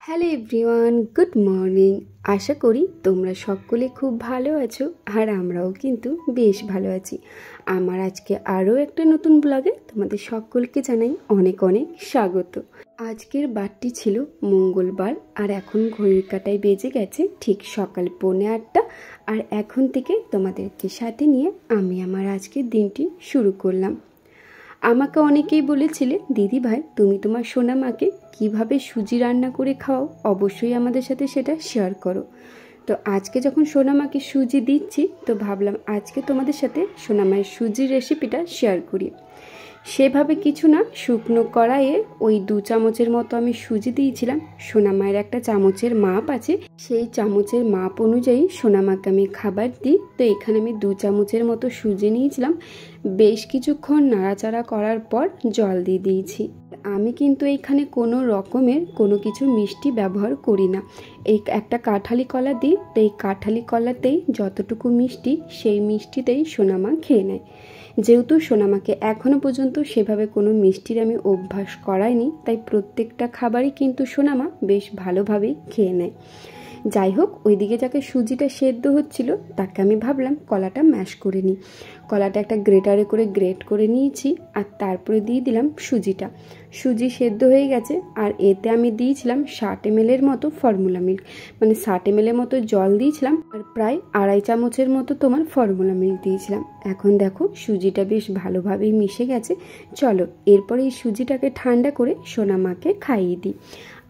Hello everyone, good morning. আশা করি তোমরা সকলে খুব ভালো আছো আর আমরাও কিন্তু বেশ ভালো আছি। আমার আজকে আরও একটা নতুন ব্লগে তোমাদের সকলকে জানাই অনেক অনেক স্বাগত। আজকের বারটি ছিল মঙ্গলবার আর এখন ঘড়ির কাঁটায় বেজে গেছে ঠিক সকাল 8:45। আর এখন থেকে তোমাদেরকে সাথে নিয়ে আমি আমার আজকের দিনটি শুরু করলাম। আমাকে অনেকেই বলেছিলে, দিদি ভাই তুমি তোমার সোনা মাকে কীভাবে সুজি রান্না করে খাও, অবশ্যই আমাদের সাথে সেটা শেয়ার করো। তো আজকে যখন সোনা মাকে সুজি দিচ্ছি তো ভাবলাম আজকে তোমাদের সাথে সোনা মায়ের সুজির রেসিপিটা শেয়ার করি। সেভাবে কিছু না, শুকনো কড়াইয়ে ওই 2 চামচের মতো আমি সুজি দিয়েছিলাম। সোনা মায়ের একটা চামচের মাপ আছে, সেই চামচের মাপ অনুযায়ী সোনা মাকে আমি খাবার দিই। তো এখানে আমি 2 চামচের মতো সুজি নিয়েছিলাম। বেশ কিছুক্ষণ নাড়াচাড়া করার পর জল দিয়ে দিয়েছি। আমি কিন্তু এইখানে কোনো রকমের কোনো কিছু মিষ্টি ব্যবহার করি না। এই একটা কাঁঠালি কলা দিই, তো এই কাঁঠালি কলাতেই যতটুকু মিষ্টি সেই মিষ্টিতেই সোনামা খেয়ে নেয়। যেহেতু সোনামাকে এখনও পর্যন্ত সেভাবে কোনো মিষ্টির আমি অভ্যাস করাইনি, তাই প্রত্যেকটা খাবারই কিন্তু সোনামা বেশ ভালোভাবেই খেয়ে নেয়। যাই হোক, ওইদিকে যাকে সুজিটা সেদ্ধ হচ্ছিল তাকে আমি ভাবলাম কলাটা ম্যাশ করে নিই। কলাটা একটা গ্রেটারে করে গ্রেট করে নিয়েছি আর তারপরে দিয়ে দিলাম সুজিটা। সুজি সেদ্ধ হয়ে গেছে আর এতে আমি দিয়েছিলাম 60 ml মতো ফর্মুলা মিল্ক, মানে 60 ml মতো জল দিয়েছিলাম আর প্রায় 2.5 চামচের মতো তোমার ফর্মুলা মিল্ক দিয়েছিলাম। এখন দেখো সুজিটা বেশ ভালোভাবেই মিশে গেছে। চলো এরপরে এই সুজিটাকে ঠান্ডা করে সোনামাকে খাইয়ে দিই।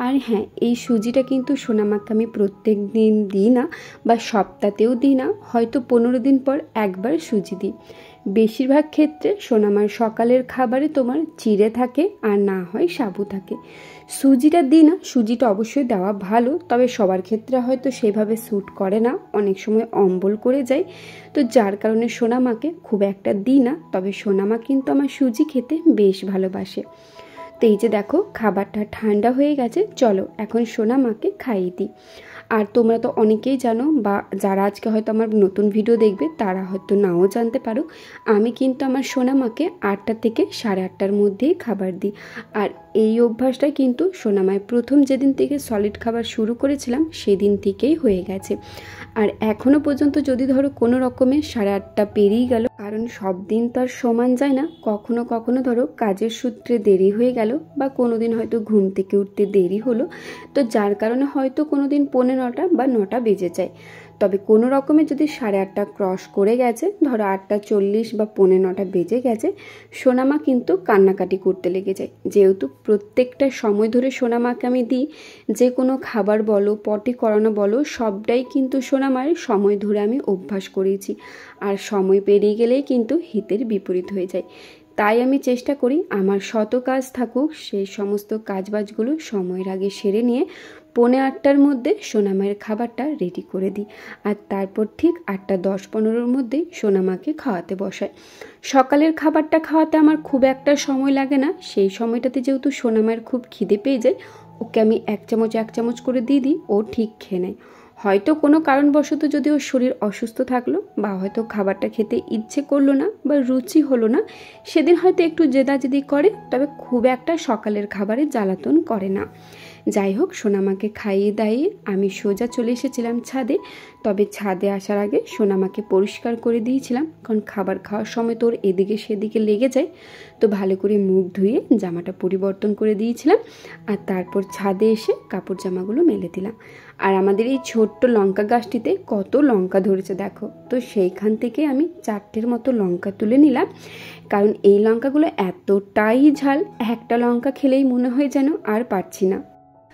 আর হ্যাঁ, এই সুজিটা কিন্তু সোনামাকে আমি প্রত্যেক দিন দিই না বা সপ্তাহতেও দিই না, হয়তো 15 দিন পর একবার সুজি দিই। বেশিরভাগ ক্ষেত্রে সোনামার সকালের খাবারে তোমার চিড়ে থাকে আর না হয় সাবু থাকে। সুজিটা দিই না, সুজিটা অবশ্যই দেওয়া ভালো, তবে সবার ক্ষেত্রে হয়তো সেভাবে স্যুট করে না, অনেক সময় অম্বল করে যায়। তো যার কারণে সোনামাকে খুব একটা দিই না, তবে সোনামা কিন্তু আমার সুজি খেতে বেশ ভালোবাসে। তো এই যে দেখো খাবারটা ঠান্ডা হয়ে গেছে, চলো এখন সোনামাকে খাইয়ে দিই। আর তোমরা তো অনেকেই জানো, বা যারা আজকে হয়তো আমার নতুন ভিডিও দেখবে তারা হয়তো নাও জানতে পারো, আমি কিন্তু আমার সোনামাকে 8টা থেকে 8:30টার মধ্যেই খাবার দিই। আর এই অভ্যাসটা কিন্তু সোনামায় প্রথম যেদিন থেকে সলিড খাবার শুরু করেছিলাম সেদিন থেকেই হয়ে গেছে। আর এখনও পর্যন্ত যদি ধরো কোনো রকমে 8:30টা পেরিয়ে গেল, কারণ সব দিন তো আর সমান যায় না, কখনো কখনো ধরো কাজের সূত্রে দেরি হয়ে গেল বা কোনো দিন হয়তো ঘুম থেকে উঠতে দেরি হলো, তো যার কারণে হয়তো কোনো দিন 9:45 বা 9টা বেজে যায়। তবে কোনো রকমে যদি 8:30টা ক্রস করে গেছে, ধরো 8:40 বা 9:45 বেজে গেছে, সোনামা কিন্তু কান্নাকাটি করতে লেগে যায়। যেহেতু প্রত্যেকটা সময় ধরে সোনামাকে আমি দিই, যে কোনো খাবার বলো পটি করানো বলো সবটাই কিন্তু সোনামার সময় ধরে আমি অভ্যাস করেছি। আর সময় পেরিয়ে গেলেই কিন্তু হিতের বিপরীত হয়ে যায়। তাই আমি চেষ্টা করি আমার শত কাজ থাকুক সেই সমস্ত কাজবাজগুলো সময়ের আগে সেরে নিয়ে 8:45টার মধ্যে সোনামায়ের খাবারটা রেডি করে দিই। আর তারপর ঠিক 8:10-15-র মধ্যেই সোনামাকে খাওয়াতে বসাই। সকালের খাবারটা খাওয়াতে আমার খুব একটা সময় লাগে না, সেই সময়টাতে যেহেতু সোনামায়ের খুব খিদে পেয়ে যায়, ওকে আমি 1 চামচ করে দিয়ে দিই, ও ঠিক খেয়ে নেয়। হয়তো কোনো কারণবশত যদি ওর শরীর অসুস্থ থাকলো বা হয়তো খাবারটা খেতে ইচ্ছে করলো না বা রুচি হলো না, সেদিন হয়তো একটু জেদাজেদি করে, তবে খুব একটা সকালের খাবারে জ্বালাতন করে না। যাই হোক, সোনামাকে খাইয়ে দাইয়ে আমি সোজা চলে এসেছিলাম ছাদে। তবে ছাদে আসার আগে সোনামাকে পরিষ্কার করে দিয়েছিলাম, কারণ খাবার খাওয়ার সময় তোর এদিকে সেদিকে লেগে যায়। তো ভালো করে মুখ ধুয়ে জামাটা পরিবর্তন করে দিয়েছিলাম আর তারপর ছাদে এসে কাপড় জামাগুলো মেলে দিলাম। আর আমাদের এই ছোট্ট লঙ্কা গাছটিতে কত লঙ্কা ধরেছে দেখো। তো সেইখান থেকে আমি 4টের মতো লঙ্কা তুলে নিলাম, কারণ এই লঙ্কাগুলো এতটাই ঝাল, একটা লঙ্কা খেলেই মনে হয় যেন আর পারছি না।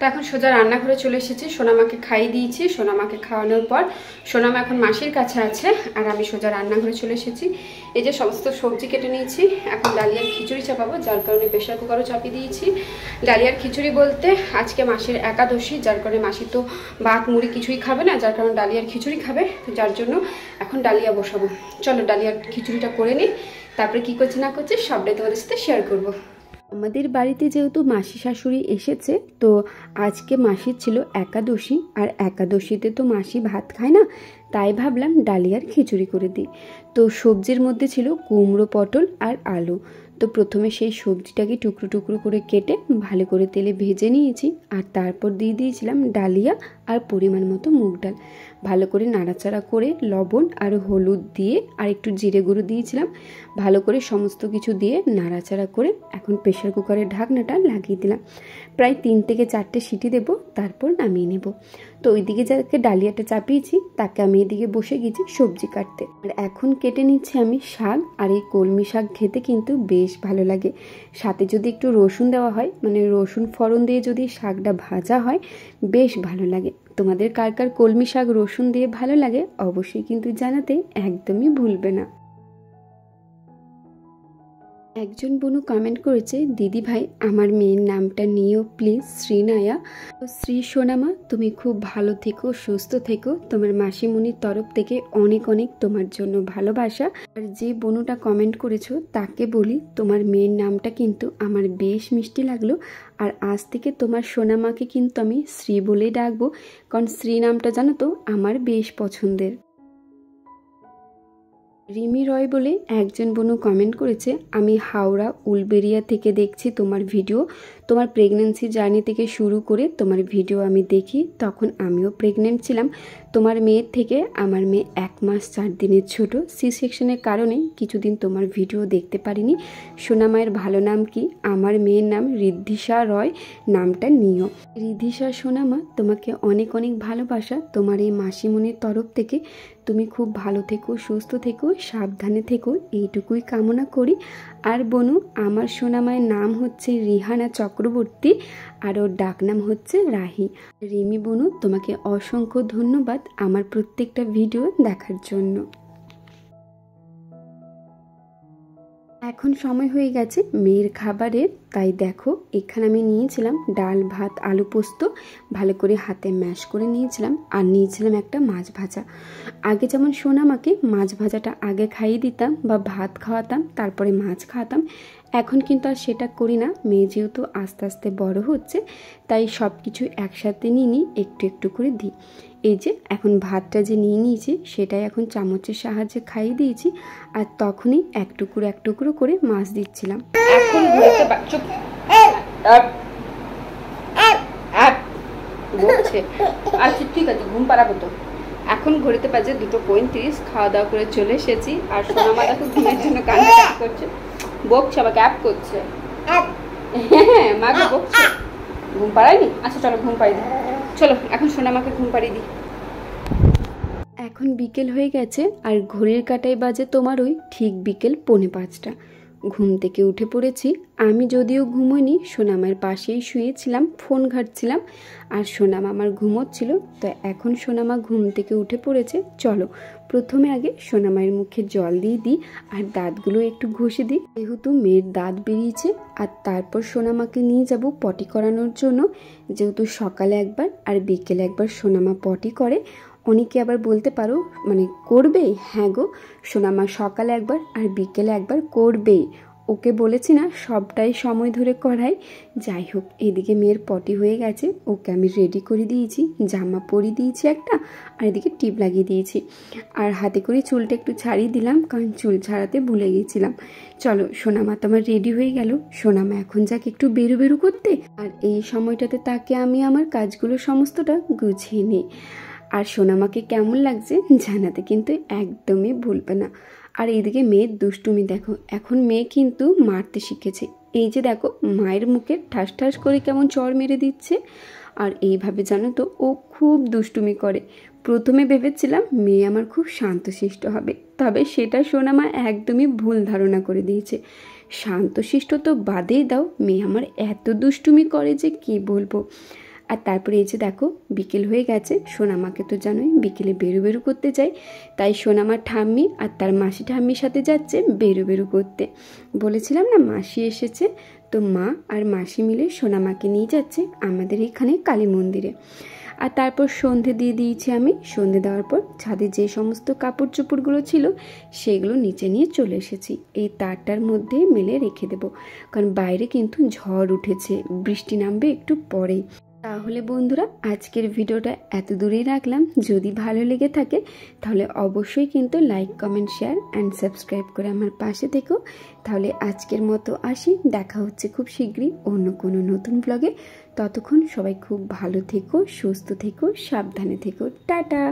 তো এখন সোজা রান্নাঘরে চলে এসেছি, সোনামাকে খাইয়ে দিয়েছি। সোনামাকে খাওয়ানোর পর সোনামা এখন মাসির কাছে আছে আর আমি সোজা রান্নাঘরে চলে এসেছি। এই যে সমস্ত সবজি কেটে নিয়েছি, এখন ডালিয়ার খিচুড়ি চাপাবো, যার কারণে প্রেশার কুকারও চাপিয়ে দিয়েছি। ডালিয়ার খিচুড়ি বলতে আজকে মাসির একাদশী, যার কারণে মাসি তো ভাত মুড়ি কিছুই খাবে না, যার কারণে ডালিয়ার খিচুড়ি খাবে, তো যার জন্য এখন ডালিয়া বসাবো। চলো ডালিয়ার খিচুড়িটা করে নিই, তারপরে কী করছে না করছে সবটাই তোমাদের সাথে শেয়ার করবো। আমাদের বাড়িতে যেহেতু মাসি শাশুড়ি এসেছে, তো আজকে মাসির ছিল একাদশী, আর একাদশীতে তো মাসি ভাত খায় না, তাই ভাবলাম ডালিয়ার খিচুড়ি করে দিই। তো সবজির মধ্যে ছিল কুমড়ো, পটল আর আলু। তো প্রথমে সেই সবজিটাকে টুকরো টুকরো করে কেটে ভালো করে তেলে ভেজে নিয়েছি, আর তারপর দিয়ে দিয়েছিলাম ডালিয়া আর পরিমাণ মতো মুগ ডাল। ভালো করে নাড়াচাড়া করে লবণ আর হলুদ দিয়ে আর একটু জিরে গুঁড়ো দিয়েছিলাম। ভালো করে সমস্ত কিছু দিয়ে নাড়াচাড়া করে এখন প্রেশার কুকারের ঢাকনাটা লাগিয়ে দিলাম। প্রায় 3 থেকে 4টে সিটি দেব, তারপর নামিয়ে নেব। তো ওইদিকে যাকে ডালিয়াটা চাপিয়েছি তাকে আমি এদিকে বসে গেছি সবজি কাটতে। আর এখন কেটে নিচ্ছি আমি শাক, আর এই কলমি শাক খেতে কিন্তু বেশ ভালো লাগে। সাথে যদি একটু রসুন দেওয়া হয়, মানে রসুন ফোড়ন দিয়ে যদি শাকটা ভাজা হয় বেশ ভালো লাগে। তোমাদের কার কার কলমি শাক রসুন দিয়ে ভালো লাগে অবশ্যই কিন্তু জানাতে একদমই ভুলবে না। একজন বোনু কমেন্ট করেছে, দিদি ভাই আমার মেয়ের নামটা নিও প্লিজ, শ্রীনায়া। শ্রী সোনামা, তুমি খুব ভালো থেকো, সুস্থ থেকো। তোমার মাসিমণির তরফ থেকে অনেক অনেক তোমার জন্য ভালোবাসা। আর যে বোনুটা কমেন্ট করেছো তাকে বলি, তোমার মেয়ের নামটা কিন্তু আমার বেশ মিষ্টি লাগলো। আর আজ থেকে তোমার সোনামাকে কিন্তু আমি শ্রী বলেই ডাকবো, কারণ শ্রী নামটা জানো তো আমার বেশ পছন্দের। রিমি রয় বলে একজন বোনু কমেন্ট করেছে, আমি হাওড়া উলবেরিয়া থেকে দেখছি তোমার ভিডিও। তোমার প্রেগন্যান্সি জার্নি থেকে শুরু করে তোমার ভিডিও আমি দেখি, তখন আমিও প্রেগনেন্ট ছিলাম। তোমার মেয়ের থেকে আমার মেয়ে 1 মাস 4 দিনের ছোট। সি সেকশনের কারণে কিছুদিন তোমার ভিডিও দেখতে পারিনি। সোনামায়ের ভালো নাম কি? আমার মেয়ের নাম ঋদ্ধিষা রয়, নামটা নিও। ঋদ্ধিষা সোনামা, তোমাকে অনেক অনেক ভালোবাসা তোমার এই মাসিমণির তরফ থেকে। তুমি খুব ভালো থেকো, সুস্থ থেকো, সাবধানে থেকো, এইটুকুই কামনা করি। আর বোনু, আমার সোনামায়ের নাম হচ্ছে রিহানা চক্রবর্তী, আর ওর ডাকনাম হচ্ছে রাহি। রিমি বোনু, তোমাকে অসংখ্য ধন্যবাদ আমার প্রত্যেকটা ভিডিও দেখার জন্য। এখন সময় হয়ে গেছে মেয়ের খাবারের, তাই দেখো এখানে আমি নিয়েছিলাম ডাল ভাত আলু পোস্ত, ভালো করে হাতে ম্যাশ করে নিয়েছিলাম, আর নিয়েছিলাম একটা মাছ ভাজা। আগে যেমন সোনামাকে মাছ ভাজাটা আগে খাইয়ে দিতাম বা ভাত খাওয়াতাম তারপরে মাছ খাওয়াতাম, এখন কিন্তু আর সেটা করি না। মেয়ে যেহেতু আস্তে আস্তে বড় হচ্ছে, তাই সব কিছু একসাথে নিয়ে নিই, একটু একটু করে দিই। এই যে এখন ভাতটা যে নিয়ে নিয়েছি সেটাই এখন চামচের সাহায্যে খাইয়ে দিয়েছি, আর তখনই এক টুকরো করে মাছ দিচ্ছিলাম। এখন আচ্ছা ঠিক আছে, ঘুম পাড়াবো তো। এখন ঘড়িতে বাজে 2:35, খাওয়া দাওয়া করে চলে এসেছি, আর সোনামা দেখো ঘুমের জন্য কান্না করছে, বকছে, আবার ক্যাপ করছে। হ্যাঁ মাকে বকছে, ঘুম পাড়ায়নি। আচ্ছা চলো ঘুম পাড়িয়ে দিই, চলো এখন সোনামাকে ঘুম পাড়িয়ে দিই। এখন বিকেল হয়ে গেছে, আর ঘড়ির কাঁটায় বাজে তোমার ওই ঠিক বিকেল 4:45। ঘুম থেকে উঠে পড়েছি। আমি যদিও ঘুমোইনি, সোনামার পাশেই শুয়েছিলাম, ফোন ঘাঁটছিলাম, আর সোনামা আমার ঘুমোচ্ছিল। তো এখন সোনামা ঘুম থেকে উঠে পড়েছে। চলো প্রথমে আগে সোনামায়ের মুখে জল দিয়ে দিই, আর দাঁতগুলো একটু ঘষে দিই, যেহেতু মেয়ের দাঁত বেরিয়েছে। আর তারপর সোনামাকে নিয়ে যাব পটি করানোর জন্য, যেহেতু সকালে একবার আর বিকেলে একবার সোনামা পটি করে। অনেকে আবার বলতে পারো মানে করবেই, হ্যাঁ গো, সোনামা সকালে একবার আর বিকেলে একবার করবেই। ওকে বলেছি না সবটাই সময় ধরে করাই। যাই হোক, এদিকে মেয়ের পটি হয়ে গেছে, ওকে আমি রেডি করে দিয়েছি, জামা পরিয়ে দিয়েছি একটা, আর এদিকে টিপ লাগিয়ে দিয়েছি, আর হাতে করে চুলটা একটু ছাড়িয়ে দিলাম, কারণ চুল ছাড়াতে ভুলে গিয়েছিলাম। চলো সোনামা তো আমার রেডি হয়ে গেল। সোনামা এখন যাক একটু বেরু করতে, আর এই সময়টাতে তাকে আমি আমার কাজগুলো সমস্তটা গুছিয়ে নিই। আর সোনামাকে কেমন লাগছে জানাতে কিন্তু একদমই ভুলবে না। আর এইদিকে মেয়ের দুষ্টুমি দেখো, এখন মেয়ে কিন্তু মারতে শিখেছে। এই যে দেখো মায়ের মুখে ঠাস ঠাস করে কেমন চড় মেরে দিচ্ছে, আর এইভাবে জানো তো ও খুব দুষ্টুমি করে। প্রথমে ভেবেছিলাম মেয়ে আমার খুব শান্তশিষ্ট হবে, তবে সেটা সোনামা একদমই ভুল ধারণা করে দিয়েছে। শান্তশিষ্ট তো বাদেই দাও, মেয়ে আমার এত দুষ্টুমি করে যে কি বলবো। আর তারপরে এই যে দেখো বিকেল হয়ে গেছে, সোনামাকে তো জানোই বিকেলে বেরু করতে যাই, তাই সোনামার ঠাম্মি আর তার মাসি ঠাম্মির সাথে যাচ্ছে বেরু করতে। বলেছিলাম না মাসি এসেছে, তো মা আর মাসি মিলে সোনামাকে নিয়ে যাচ্ছে আমাদের এখানে কালী মন্দিরে। আর তারপর সন্ধে দিয়ে দিয়েছি আমি। সন্ধে দেওয়ার পর ছাদে যে সমস্ত কাপড় চোপড়গুলো ছিল সেগুলো নিচে নিয়ে চলে এসেছি, এই তারটার মধ্যে মেলে রেখে দেবো, কারণ বাইরে কিন্তু ঝড় উঠেছে, বৃষ্টি নামবে একটু পরেই। তাহলে বন্ধুরা আজকের ভিডিওটা এত দূরেই রাখলাম। যদি ভালো লেগে থাকে তাহলে অবশ্যই কিন্তু like comment share and subscribe করে আমার পাশে থেকো। তাহলে আজকের মতো আসি, দেখা হচ্ছে খুব শীঘ্রই অন্য কোনো নতুন ব্লগে। ততক্ষণ সবাই খুব ভালো থেকো, সুস্থ থেকো, সাবধানে থেকো। টাটা।